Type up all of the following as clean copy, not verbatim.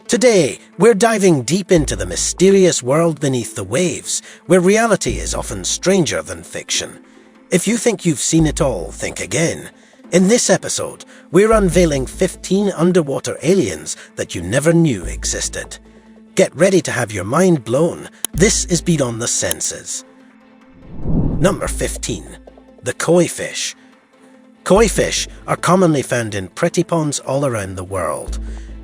Today, we're diving deep into the mysterious world beneath the waves, where reality is often stranger than fiction. If you think you've seen it all, think again. In this episode, we're unveiling 15 underwater aliens that you never knew existed. Get ready to have your mind blown. This is beyond the senses. Number 15. The koi fish. Koi fish are commonly found in pretty ponds all around the world.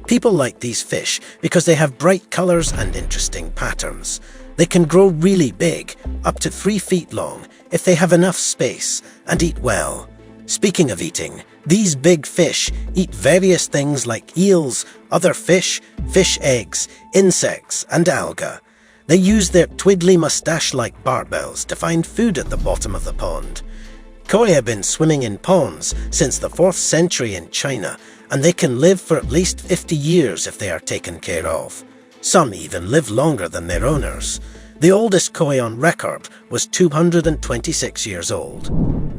People like these fish because they have bright colors and interesting patterns. They can grow really big, up to 3 feet long, if they have enough space, and eat well. Speaking of eating, these big fish eat various things like eels, other fish, fish eggs, insects, and algae. They use their twiddly mustache-like barbels to find food at the bottom of the pond. Koi have been swimming in ponds since the 4th century in China, and they can live for at least 50 years if they are taken care of. Some even live longer than their owners. The oldest koi on record was 226 years old.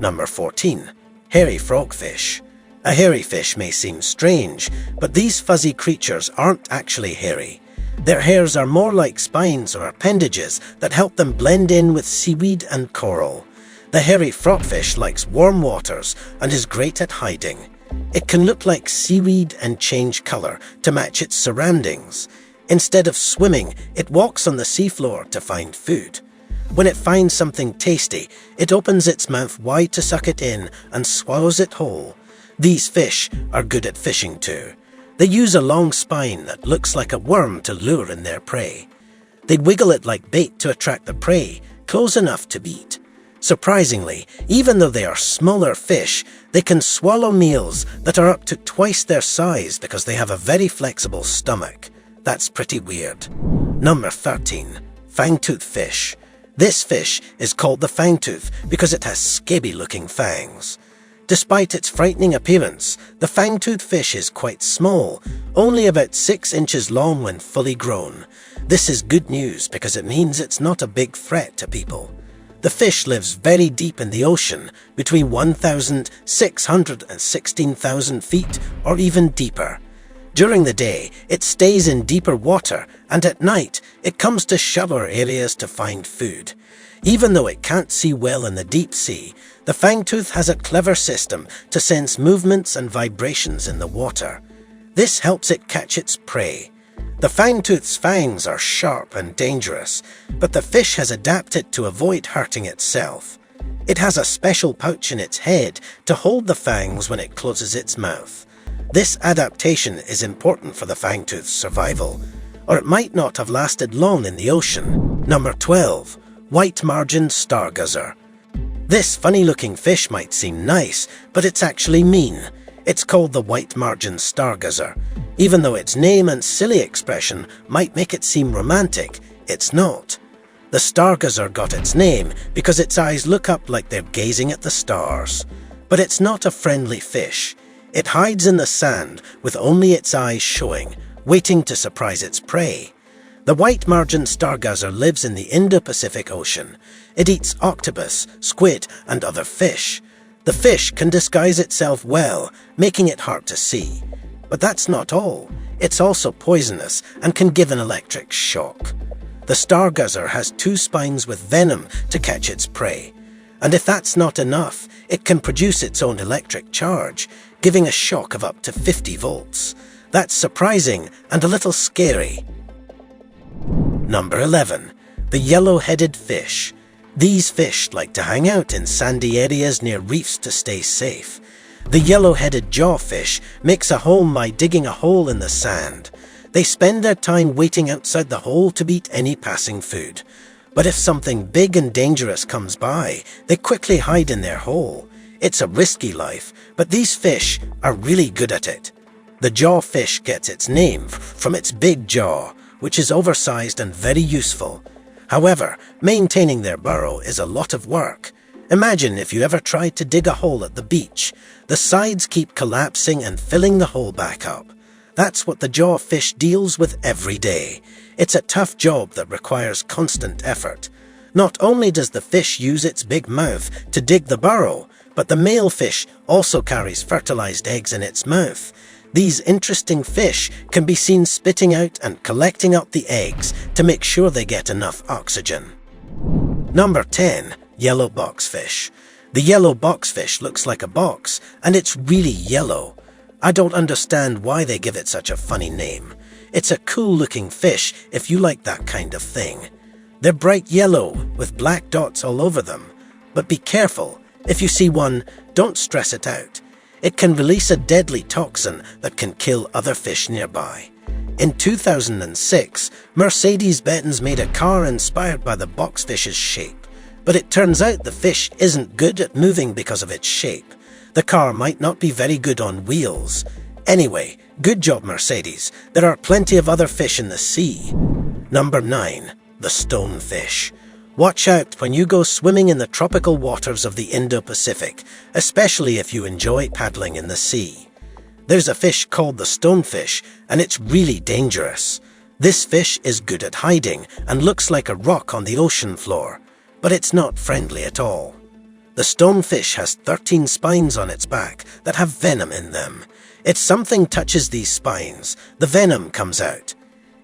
Number 14. Hairy frogfish. A hairy fish may seem strange, but these fuzzy creatures aren't actually hairy. Their hairs are more like spines or appendages that help them blend in with seaweed and coral. The hairy frogfish likes warm waters and is great at hiding. It can look like seaweed and change color to match its surroundings. Instead of swimming, it walks on the seafloor to find food. When it finds something tasty, it opens its mouth wide to suck it in and swallows it whole. These fish are good at fishing too. They use a long spine that looks like a worm to lure in their prey. They wiggle it like bait to attract the prey, close enough to beat. Surprisingly, even though they are smaller fish, they can swallow meals that are up to twice their size because they have a very flexible stomach. That's pretty weird. Number 13. Fangtooth Fish. This fish is called the fangtooth because it has scaby-looking fangs. Despite its frightening appearance, the fangtooth fish is quite small, only about 6 inches long when fully grown. This is good news because it means it's not a big threat to people. The fish lives very deep in the ocean, between 1,600 and 16,000 feet or even deeper. During the day, it stays in deeper water, and at night, it comes to shallower areas to find food. Even though it can't see well in the deep sea, the fangtooth has a clever system to sense movements and vibrations in the water. This helps it catch its prey. The fangtooth's fangs are sharp and dangerous, but the fish has adapted to avoid hurting itself. It has a special pouch in its head to hold the fangs when it closes its mouth. This adaptation is important for the fangtooth's survival, or it might not have lasted long in the ocean. Number 12. White-margined stargazer. This funny-looking fish might seem nice, but it's actually mean. It's called the white-margined stargazer. Even though its name and silly expression might make it seem romantic, it's not. The stargazer got its name because its eyes look up like they're gazing at the stars. But it's not a friendly fish. It hides in the sand with only its eyes showing, waiting to surprise its prey. The white-margined stargazer lives in the Indo-Pacific Ocean. It eats octopus, squid, and other fish. The fish can disguise itself well, making it hard to see. But that's not all. It's also poisonous and can give an electric shock. The stargazer has 2 spines with venom to catch its prey. And if that's not enough, it can produce its own electric charge, giving a shock of up to 50 volts. That's surprising and a little scary. Number 11. The yellow-headed fish. These fish like to hang out in sandy areas near reefs to stay safe. The yellow-headed jawfish makes a home by digging a hole in the sand. They spend their time waiting outside the hole to beat any passing food. But if something big and dangerous comes by, they quickly hide in their hole. It's a risky life, but these fish are really good at it. The jawfish gets its name from its big jaw, which is oversized and very useful. However, maintaining their burrow is a lot of work. Imagine if you ever tried to dig a hole at the beach. The sides keep collapsing and filling the hole back up. That's what the jawfish deals with every day. It's a tough job that requires constant effort. Not only does the fish use its big mouth to dig the burrow, but the male fish also carries fertilized eggs in its mouth. These interesting fish can be seen spitting out and collecting up the eggs to make sure they get enough oxygen. Number 10. Yellow boxfish. The yellow boxfish looks like a box, and it's really yellow. I don't understand why they give it such a funny name. It's a cool-looking fish if you like that kind of thing. They're bright yellow with black dots all over them. But be careful. If you see one, don't stress it out. It can release a deadly toxin that can kill other fish nearby. In 2006, Mercedes-Benz made a car inspired by the boxfish's shape. But it turns out the fish isn't good at moving because of its shape. The car might not be very good on wheels. Anyway, good job, Mercedes. There are plenty of other fish in the sea. Number 9. The stonefish. Watch out when you go swimming in the tropical waters of the Indo-Pacific, especially if you enjoy paddling in the sea. There's a fish called the stonefish, and it's really dangerous. This fish is good at hiding and looks like a rock on the ocean floor, but it's not friendly at all. The stonefish has 13 spines on its back that have venom in them. If something touches these spines, the venom comes out.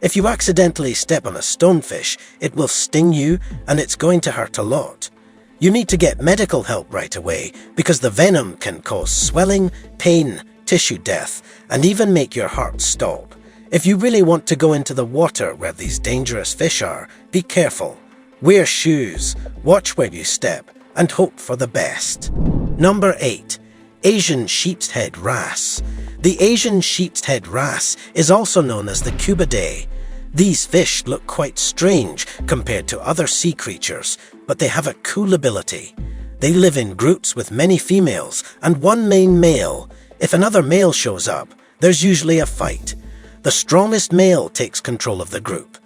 If you accidentally step on a stonefish, it will sting you and it's going to hurt a lot. You need to get medical help right away because the venom can cause swelling, pain, tissue death, and even make your heart stop. If you really want to go into the water where these dangerous fish are, be careful. Wear shoes, watch where you step, and hope for the best. Number 8. Asian Sheepshead Wrasse. The Asian Sheepshead Wrasse is also known as the Cupidae. These fish look quite strange compared to other sea creatures, but they have a cool ability. They live in groups with many females and one main male. If another male shows up, there's usually a fight. The strongest male takes control of the group.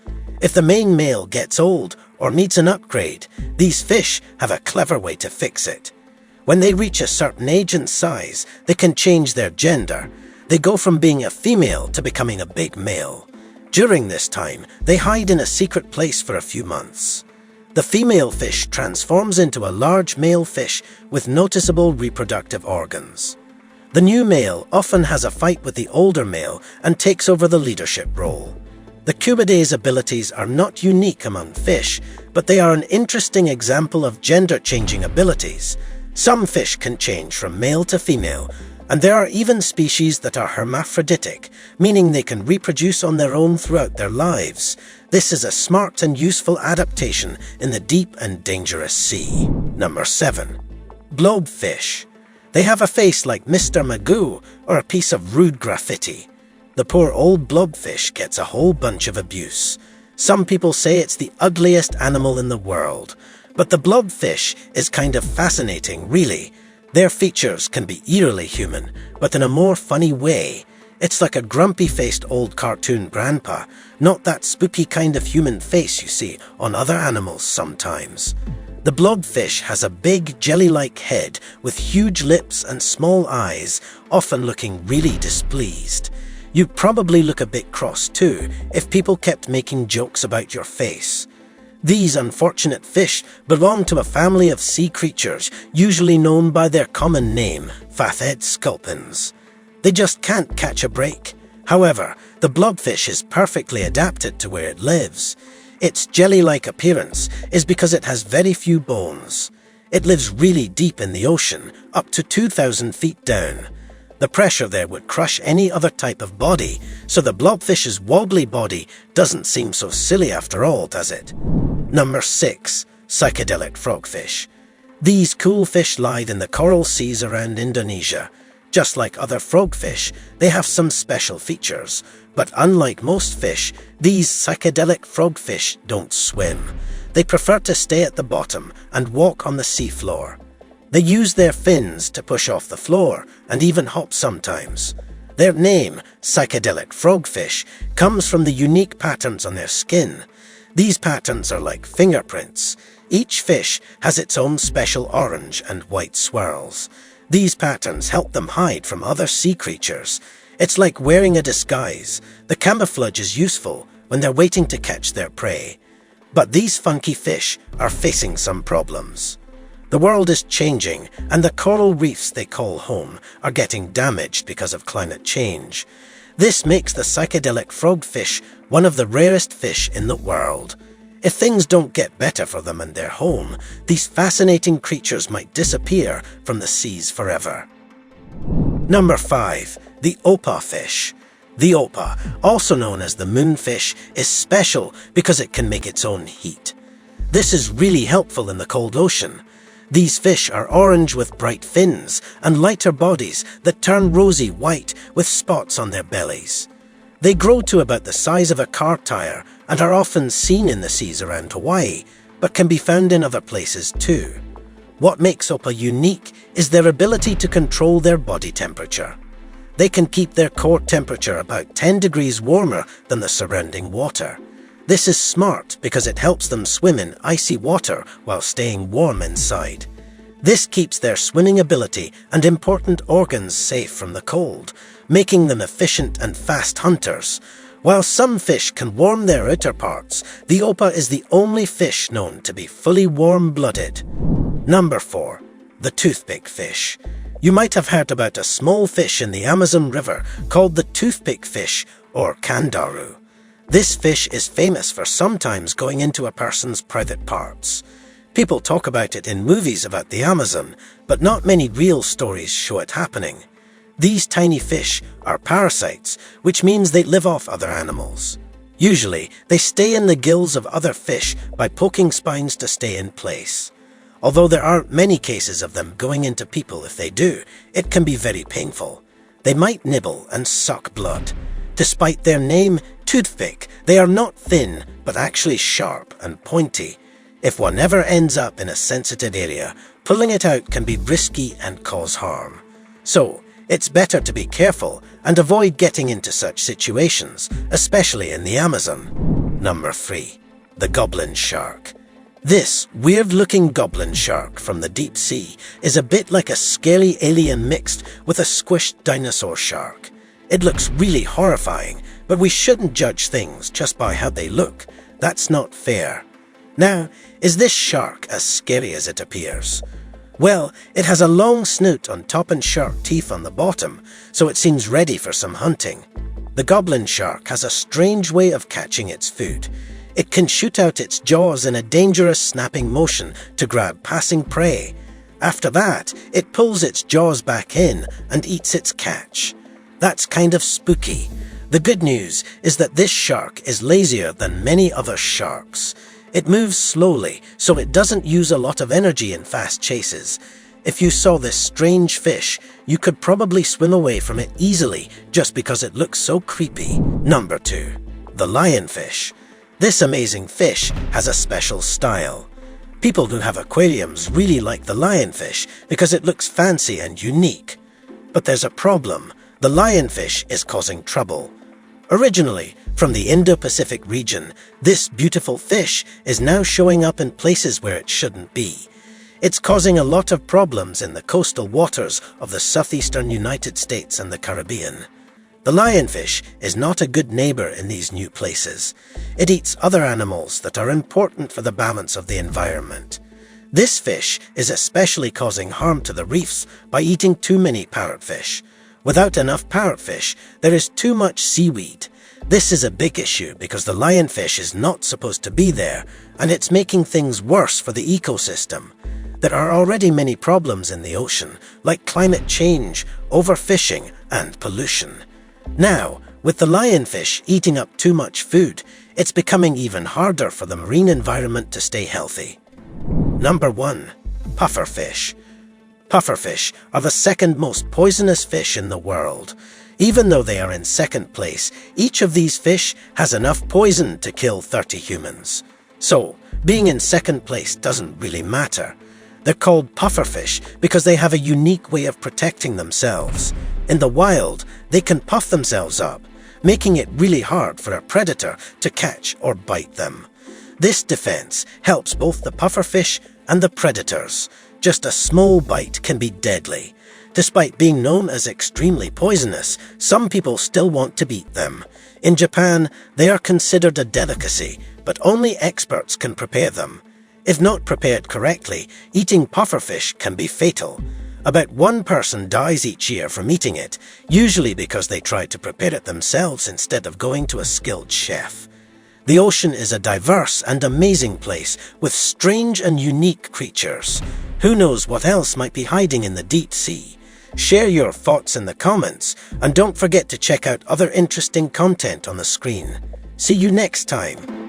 If the main male gets old or needs an upgrade, these fish have a clever way to fix it. When they reach a certain age and size, they can change their gender. They go from being a female to becoming a big male. During this time, they hide in a secret place for a few months. The female fish transforms into a large male fish with noticeable reproductive organs. The new male often has a fight with the older male and takes over the leadership role. The Cupidae's abilities are not unique among fish, but they are an interesting example of gender-changing abilities. Some fish can change from male to female, and there are even species that are hermaphroditic, meaning they can reproduce on their own throughout their lives. This is a smart and useful adaptation in the deep and dangerous sea. Number 7. Blob Fish. They have a face like Mr. Magoo or a piece of rude graffiti. The poor old blobfish gets a whole bunch of abuse. Some people say it's the ugliest animal in the world, but the blobfish is kind of fascinating, really. Their features can be eerily human, but in a more funny way. It's like a grumpy-faced old cartoon grandpa, not that spooky kind of human face you see on other animals sometimes. The blobfish has a big jelly-like head with huge lips and small eyes, often looking really displeased. You'd probably look a bit cross too if people kept making jokes about your face. These unfortunate fish belong to a family of sea creatures, usually known by their common name, fathed sculpins. They just can't catch a break. However, the blobfish is perfectly adapted to where it lives. Its jelly-like appearance is because it has very few bones. It lives really deep in the ocean, up to 2,000 feet down. The pressure there would crush any other type of body, so the blobfish's wobbly body doesn't seem so silly after all, does it? Number 6. Psychedelic Frogfish. These cool fish live in the coral seas around Indonesia. Just like other frogfish, they have some special features, but unlike most fish, these psychedelic frogfish don't swim. They prefer to stay at the bottom and walk on the seafloor. They use their fins to push off the floor and even hop sometimes. Their name, Psychedelic Frogfish, comes from the unique patterns on their skin. These patterns are like fingerprints. Each fish has its own special orange and white swirls. These patterns help them hide from other sea creatures. It's like wearing a disguise. The camouflage is useful when they're waiting to catch their prey. But these funky fish are facing some problems. The world is changing, and the coral reefs they call home are getting damaged because of climate change. This makes the psychedelic frogfish one of the rarest fish in the world. If things don't get better for them and their home, these fascinating creatures might disappear from the seas forever. Number 5. The opah fish. The opah, also known as the moonfish, is special because it can make its own heat. This is really helpful in the cold ocean. These fish are orange with bright fins and lighter bodies that turn rosy white with spots on their bellies. They grow to about the size of a car tire and are often seen in the seas around Hawaii, but can be found in other places too. What makes opah unique is their ability to control their body temperature. They can keep their core temperature about 10 degrees warmer than the surrounding water. This is smart because it helps them swim in icy water while staying warm inside. This keeps their swimming ability and important organs safe from the cold, making them efficient and fast hunters. While some fish can warm their outer parts, the opah is the only fish known to be fully warm-blooded. Number 4. The toothpick fish. You might have heard about a small fish in the Amazon River called the toothpick fish or kangaroo. This fish is famous for sometimes going into a person's private parts. People talk about it in movies about the Amazon, but not many real stories show it happening. These tiny fish are parasites, which means they live off other animals. Usually, they stay in the gills of other fish by poking spines to stay in place. Although there aren't many cases of them going into people if they do, it can be very painful. They might nibble and suck blood. Despite their name, toothpick, they are not thin, but actually sharp and pointy. If one ever ends up in a sensitive area, pulling it out can be risky and cause harm. So, it's better to be careful and avoid getting into such situations, especially in the Amazon. Number 3. The goblin shark. This weird-looking goblin shark from the deep sea is a bit like a scaly alien mixed with a squished dinosaur shark. It looks really horrifying, but we shouldn't judge things just by how they look. That's not fair. Now, is this shark as scary as it appears? Well, it has a long snout on top and sharp teeth on the bottom, so it seems ready for some hunting. The goblin shark has a strange way of catching its food. It can shoot out its jaws in a dangerous snapping motion to grab passing prey. After that, it pulls its jaws back in and eats its catch. That's kind of spooky. The good news is that this shark is lazier than many other sharks. It moves slowly, so it doesn't use a lot of energy in fast chases. If you saw this strange fish, you could probably swim away from it easily just because it looks so creepy. Number 2. The lionfish. This amazing fish has a special style. People who have aquariums really like the lionfish because it looks fancy and unique. But there's a problem. The lionfish is causing trouble. Originally from the Indo-Pacific region, this beautiful fish is now showing up in places where it shouldn't be. It's causing a lot of problems in the coastal waters of the southeastern United States and the Caribbean. The lionfish is not a good neighbor in these new places. It eats other animals that are important for the balance of the environment. This fish is especially causing harm to the reefs by eating too many parrotfish. Without enough parrotfish, there is too much seaweed. This is a big issue because the lionfish is not supposed to be there, and it's making things worse for the ecosystem. There are already many problems in the ocean, like climate change, overfishing, and pollution. Now, with the lionfish eating up too much food, it's becoming even harder for the marine environment to stay healthy. Number 1. Pufferfish. Pufferfish are the second most poisonous fish in the world. Even though they are in second place, each of these fish has enough poison to kill 30 humans. So, being in second place doesn't really matter. They're called pufferfish because they have a unique way of protecting themselves. In the wild, they can puff themselves up, making it really hard for a predator to catch or bite them. This defense helps both the pufferfish and the predators. Just a small bite can be deadly. Despite being known as extremely poisonous, some people still want to beat them. In Japan, they are considered a delicacy, but only experts can prepare them. If not prepared correctly, eating pufferfish can be fatal. About 1 person dies each year from eating it, usually because they tried to prepare it themselves instead of going to a skilled chef. The ocean is a diverse and amazing place with strange and unique creatures. Who knows what else might be hiding in the deep sea? Share your thoughts in the comments, and don't forget to check out other interesting content on the screen. See you next time.